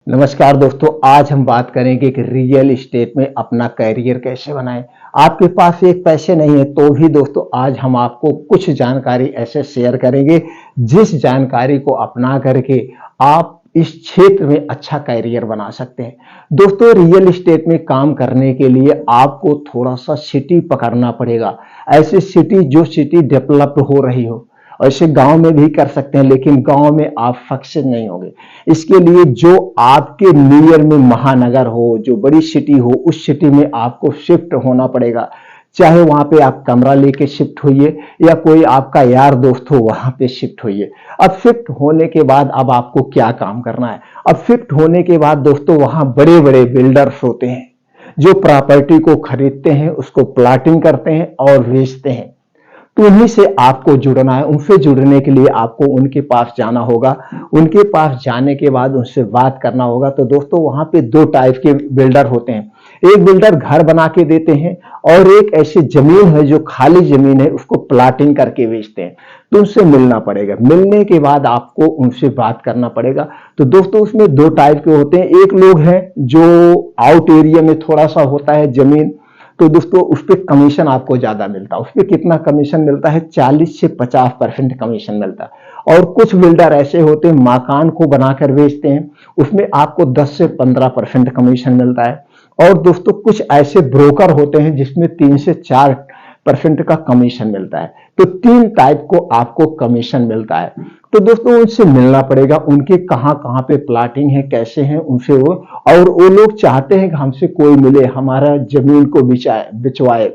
नमस्कार दोस्तों, आज हम बात करेंगे कि रियल एस्टेट में अपना करियर कैसे बनाएं। आपके पास एक पैसे नहीं है तो भी दोस्तों आज हम आपको कुछ जानकारी ऐसे शेयर करेंगे जिस जानकारी को अपना करके आप इस क्षेत्र में अच्छा करियर बना सकते हैं। दोस्तों, रियल एस्टेट में काम करने के लिए आपको थोड़ा सा सिटी पकड़ना पड़ेगा। ऐसी सिटी जो सिटी डेवलप हो रही हो। ऐसे गांव में भी कर सकते हैं लेकिन गांव में आप सक्सेस नहीं होंगे। इसके लिए जो आपके नियर में महानगर हो, जो बड़ी सिटी हो, उस सिटी में आपको शिफ्ट होना पड़ेगा। चाहे वहां पे आप कमरा लेके शिफ्ट होइए या कोई आपका यार दोस्त हो वहां पे शिफ्ट होइए। अब शिफ्ट होने के बाद अब आपको क्या काम करना है। अब शिफ्ट होने के बाद दोस्तों वहां बड़े बड़े बिल्डर्स होते हैं जो प्रॉपर्टी को खरीदते हैं, उसको प्लाटिंग करते हैं और बेचते हैं। तो उन्हीं से आपको जुड़ना है। उनसे जुड़ने के लिए आपको उनके पास जाना होगा। उनके पास जाने के बाद उनसे बात करना होगा। तो दोस्तों वहां पे दो टाइप के बिल्डर होते हैं। एक बिल्डर घर बना के देते हैं और एक ऐसी जमीन है जो खाली जमीन है उसको प्लाटिंग करके बेचते हैं। तो उनसे मिलना पड़ेगा। मिलने के बाद आपको उनसे बात करना पड़ेगा। तो दोस्तों उसमें दो टाइप के होते हैं। एक लोग हैं जो आउट एरिया में थोड़ा सा होता है जमीन, तो दोस्तों उस पर कमीशन आपको ज्यादा मिलता है। उस पर कितना कमीशन मिलता है? 40 से 50% कमीशन मिलता है। और कुछ बिल्डर ऐसे होते हैं मकान को बनाकर बेचते हैं, उसमें आपको 10 से 15% कमीशन मिलता है। और दोस्तों कुछ ऐसे ब्रोकर होते हैं जिसमें 3 से 4% का कमीशन मिलता है। तो तीन टाइप को आपको कमीशन मिलता है। तो दोस्तों उनसे मिलना पड़ेगा, उनके कहां कहां पे प्लाटिंग है, कैसे हैं उनसे वो। और वो लोग चाहते हैं कि हमसे कोई मिले, हमारा जमीन को बिचवाए।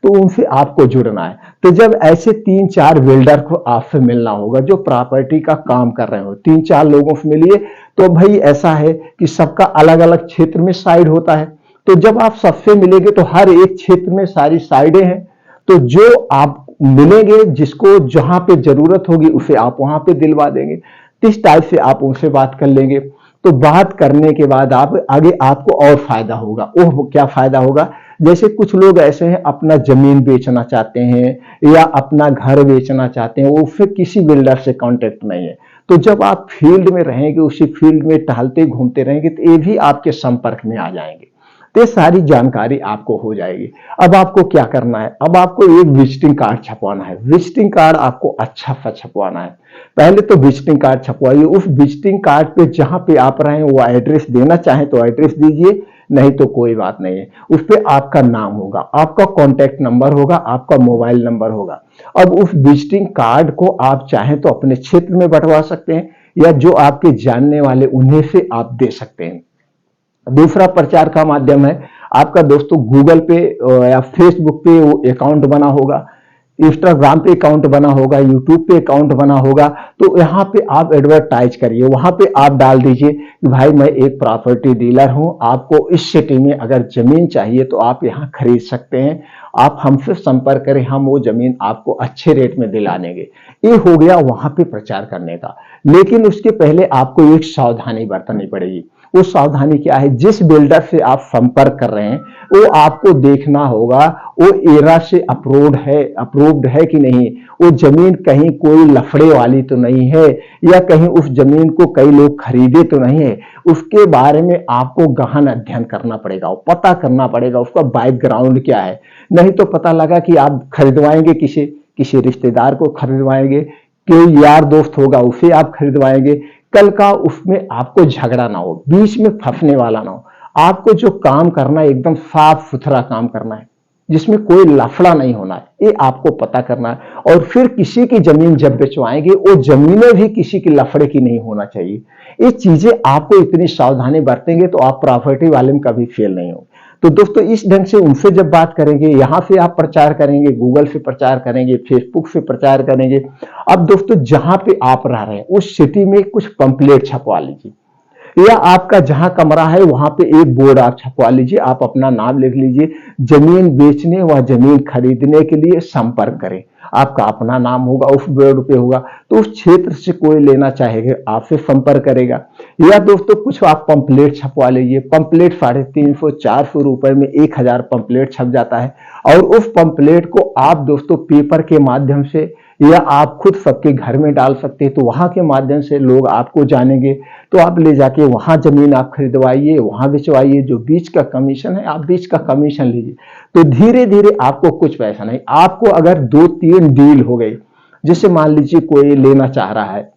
तो उनसे आपको जुड़ना है। तो जब ऐसे 3-4 बिल्डर को आपसे मिलना होगा जो प्रॉपर्टी का काम कर रहे हो, 3-4 लोगों से मिलिए। तो भाई ऐसा है कि सबका अलग अलग क्षेत्र में साइड होता है। तो जब आप सबसे मिलेंगे तो हर एक क्षेत्र में सारी साइडें हैं। तो जो आप मिलेंगे, जिसको जहां पे जरूरत होगी उसे आप वहां पे दिलवा देंगे। इस टाइप से आप उनसे बात कर लेंगे। तो बात करने के बाद आप आगे आपको और फायदा होगा। ओह क्या फायदा होगा? जैसे कुछ लोग ऐसे हैं अपना जमीन बेचना चाहते हैं या अपना घर बेचना चाहते हैं, वो फिर किसी बिल्डर से कांटेक्ट नहीं है। तो जब आप फील्ड में रहेंगे, उसी फील्ड में टहलते घूमते रहेंगे, तो ये भी आपके संपर्क में आ जाएंगे। तो ये सारी जानकारी आपको हो जाएगी। अब आपको क्या करना है? अब आपको एक विजिटिंग कार्ड छपवाना है। विजिटिंग कार्ड आपको अच्छा सा छपवाना है। पहले तो विजिटिंग कार्ड छपवाइए। उस विजिटिंग कार्ड पे जहां पे आप रहे वो एड्रेस देना चाहें तो एड्रेस दीजिए, नहीं तो कोई बात नहीं है। उस पे आपका नाम होगा, आपका कॉन्टैक्ट नंबर होगा, आपका मोबाइल नंबर होगा। अब उस विजिटिंग कार्ड को आप चाहें तो अपने क्षेत्र में बंटवा सकते हैं या जो आपके जानने वाले उन्हें से आप दे सकते हैं। दूसरा प्रचार का माध्यम है आपका दोस्तों गूगल पे या फेसबुक पे वो अकाउंट बना होगा, इंस्टाग्राम पे अकाउंट बना होगा, यूट्यूब पे अकाउंट बना होगा। तो यहाँ पे आप एडवर्टाइज करिए। वहां पे आप डाल दीजिए कि भाई मैं एक प्रॉपर्टी डीलर हूं, आपको इस सिटी में अगर जमीन चाहिए तो आप यहाँ खरीद सकते हैं। आप हमसे संपर्क करें, हम वो जमीन आपको अच्छे रेट में दिला देंगे। ये हो गया वहां पे प्रचार करने का। लेकिन उसके पहले आपको एक सावधानी बरतनी पड़ेगी। वो सावधानी क्या है? जिस बिल्डर से आप संपर्क कर रहे हैं वो आपको देखना होगा वो एरा से अप्रूव्ड है कि नहीं। वो जमीन कहीं कोई लफड़े वाली तो नहीं है या कहीं उस जमीन को कई लोग खरीदे तो नहीं है। उसके बारे में आपको गहन अध्ययन करना पड़ेगा, पता करना पड़ेगा उसका बैकग्राउंड क्या है। नहीं तो पता लगा कि आप खरीदवाएंगे किसी किसी रिश्तेदार को खरीदवाएंगे, कोई यार दोस्त होगा उसे आप खरीदवाएंगे। कल का उसमें आपको झगड़ा ना हो, बीच में फंसने वाला ना हो। आपको जो काम करना है एकदम साफ सुथरा काम करना है जिसमें कोई लफड़ा नहीं होना है, ये आपको पता करना है। और फिर किसी की जमीन जब बेचवाएंगे वो जमीनें भी किसी की लफड़े की नहीं होना चाहिए। ये चीजें आपको इतनी सावधानी बरतेंगे तो आप प्रॉपर्टी वाले में कभी फेल नहीं हो। तो दोस्तों इस ढंग से उनसे जब बात करेंगे, यहां से आप प्रचार करेंगे, गूगल से प्रचार करेंगे, फेसबुक से प्रचार करेंगे। अब दोस्तों जहां पे आप रह रहे हैं उस सिटी में कुछ पंपलेट छपवा लीजिए या आपका जहां कमरा है वहां पे एक बोर्ड आप छपवा लीजिए। आप अपना नाम लिख लीजिए, जमीन बेचने व जमीन खरीदने के लिए संपर्क करें। आपका अपना नाम होगा, उस बोर्ड पे होगा। तो उस क्षेत्र से कोई लेना चाहेगा आपसे संपर्क करेगा। या दोस्तों कुछ आप पंपलेट छपवा लीजिए। पंपलेट 350-400 रुपए में 1000 पंपलेट छप जाता है। और उस पंपलेट को आप दोस्तों पेपर के माध्यम से या आप खुद सबके घर में डाल सकते हैं, तो वहां के माध्यम से लोग आपको जानेंगे। तो आप ले जाके वहां जमीन आप खरीदवाइए, वहां बेचवाइए, जो बीच का कमीशन है आप बीच का कमीशन लीजिए। तो धीरे धीरे आपको कुछ पैसा नहीं, आपको अगर 2-3 डील हो गई, जैसे मान लीजिए कोई लेना चाह रहा है,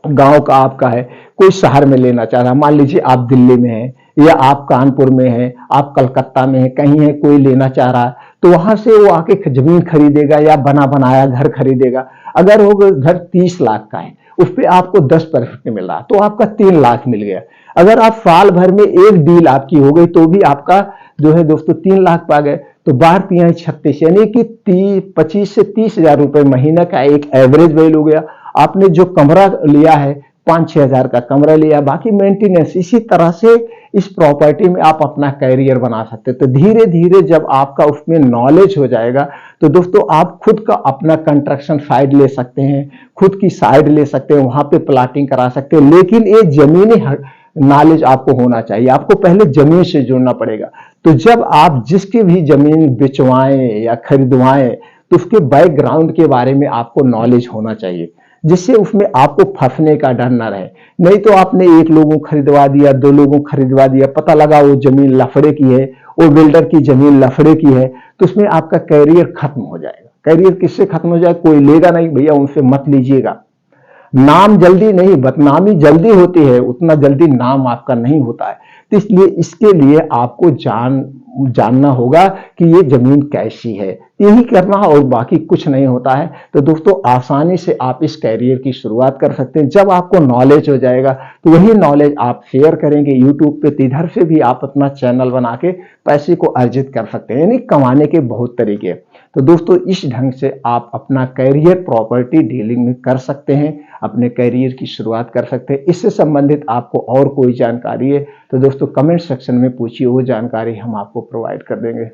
गांव का आपका है, कोई शहर में लेना चाह रहा है, मान लीजिए आप दिल्ली में हैं या आप कानपुर में हैं, आप कलकत्ता में हैं, कहीं है, कोई लेना चाह रहा है, तो वहां से वो आके जमीन खरीदेगा या बना बनाया घर खरीदेगा। अगर वो घर 30 लाख का है, उस पर आपको 10% मिल रहा, तो आपका 3 लाख मिल गया। अगर आप साल भर में एक डील आपकी हो गई तो भी आपका जो है दोस्तों 3 लाख पा गए। तो 12×3=36, यानी कि 25 से 30 हजार रुपए महीने का एक एवरेज वैल्यू हो गया। आपने जो कमरा लिया है 5-6 हजार का कमरा लिया, बाकी मेंटेनेंस। इसी तरह से इस प्रॉपर्टी में आप अपना कैरियर बना सकते हैं। तो धीरे धीरे जब आपका उसमें नॉलेज हो जाएगा तो दोस्तों आप खुद का अपना कंस्ट्रक्शन साइड ले सकते हैं, खुद की साइड ले सकते हैं, वहां पे प्लाटिंग करा सकते हैं। लेकिन ये जमीनी नॉलेज आपको होना चाहिए, आपको पहले जमीन से जुड़ना पड़ेगा। तो जब आप जिसकी भी जमीन बिचवाएं या खरीदवाएं तो उसके बैकग्राउंड के बारे में आपको नॉलेज होना चाहिए, जिससे उसमें आपको फंसने का डर ना रहे। नहीं तो आपने एक लोगों खरीदवा दिया, 2 लोगों खरीदवा दिया, पता लगा वो जमीन लफड़े की है, वो बिल्डर की जमीन लफड़े की है, तो उसमें आपका कैरियर खत्म हो जाएगा। कैरियर किससे खत्म हो जाएगा? कोई लेगा नहीं, भैया उनसे मत लीजिएगा। नाम जल्दी नहीं, बदनामी जल्दी होती है, उतना जल्दी नाम आपका नहीं होता है। तो इसलिए इसके लिए आपको जानना होगा कि ये जमीन कैसी है, यही करना और बाकी कुछ नहीं होता है। तो दोस्तों आसानी से आप इस कैरियर की शुरुआत कर सकते हैं। जब आपको नॉलेज हो जाएगा तो वही नॉलेज आप शेयर करेंगे यूट्यूब पे, तो इधर से भी आप अपना चैनल बना के पैसे को अर्जित कर सकते हैं, यानी कमाने के बहुत तरीके। तो दोस्तों इस ढंग से आप अपना कैरियर प्रॉपर्टी डीलिंग में कर सकते हैं, अपने कैरियर की शुरुआत कर सकते हैं। इससे संबंधित आपको और कोई जानकारी है तो दोस्तों कमेंट सेक्शन में पूछिए, वो जानकारी हम आपको प्रोवाइड कर देंगे।